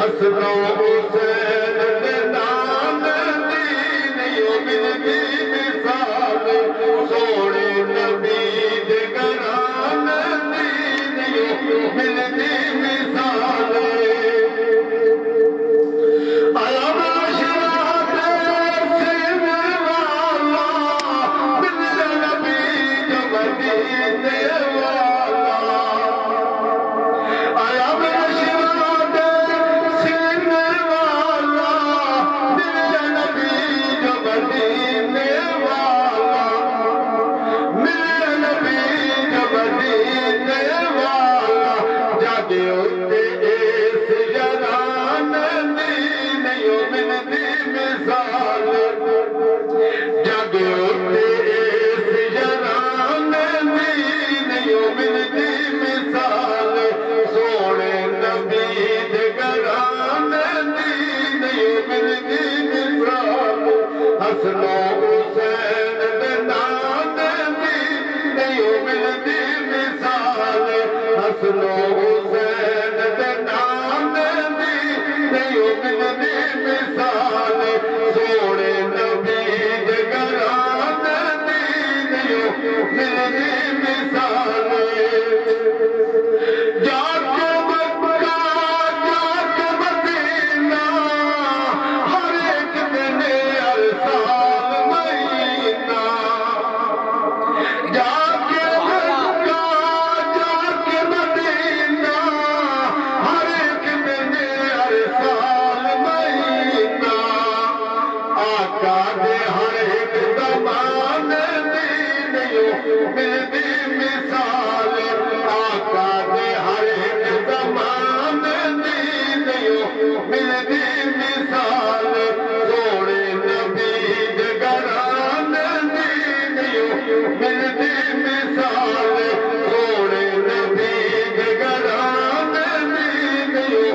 हसनो हुसैन दे नाम दी नहीं मिलदी मिसाल सोने नबी दे घराने दी नहीं मिलदी मिसाल अलम अशरात सीने वाला मिल नबी जो मदीने वाला अलम अशरात सीने वाला मिल नबी जो मदीने वाला मिल नबी जो मदीने वाला जागे उते इस जरान दी नहीं मिलदी मिसाल जागे उते इस जरान दी नहीं मिलदी मिसाल सोने नबी दे घराने दी नहीं मिलदी मिसाल हसनो हुसैन दे नाम दी नहीं मिलदी मिसाल हसनो हुसैन दे नाम दी नहीं मिलदी मिसाल सोने नबी दे घराने दी नहीं मिलदी मिसाल जाके मक्का जाके मदीना हर एक दिन हर साल महीना जाके मक्का जाके मदीना हर एक दिन हर साल महीना आका दे हर एक ज़माने दी नहीं मिलदी मिसाल आका दे हर एक ज़माने दी नहीं मिलदी मिसाल सोने नबी दे घराने दी नहीं मिलदी मिसाल सोने नबी दे घराने दी नहीं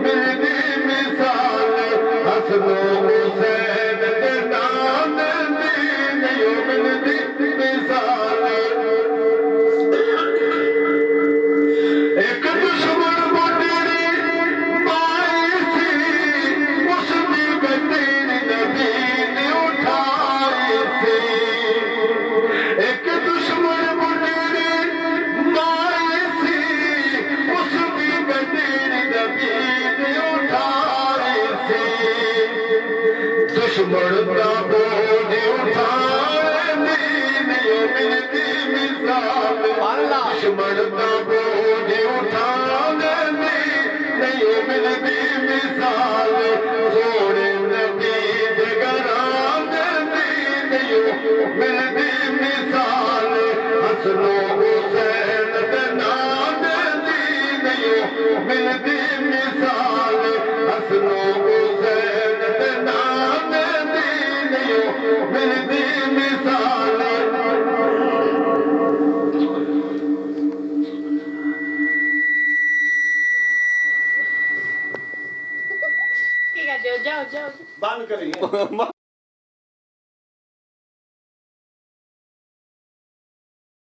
मिलदी मिसाल हसनो हुसैन दे नाम दी नहीं मिलदी मिसाल एक दुश्मन बुढ़ी माई सी उसकी गद्दी नबी ने उठाई सी एक दुश्मन बुढ़ी माई सी उसकी गद्दी नबी ने उठाई सी दुश्मन का बोझ उठाने दी नहीं मिलदी मिसाल दुश्मन का बोझ उठाने दी नहीं मिलदी मिसाल सोने नबी दे घराने दी नहीं मिलदी मिसाल हसनो हुसैन दे नाम दी नहीं मिलदी मिसाल हसनो हुसैन दे नाम दी नहीं मिलदी मिसाल ठीक है जाओ जाओ बंद करिए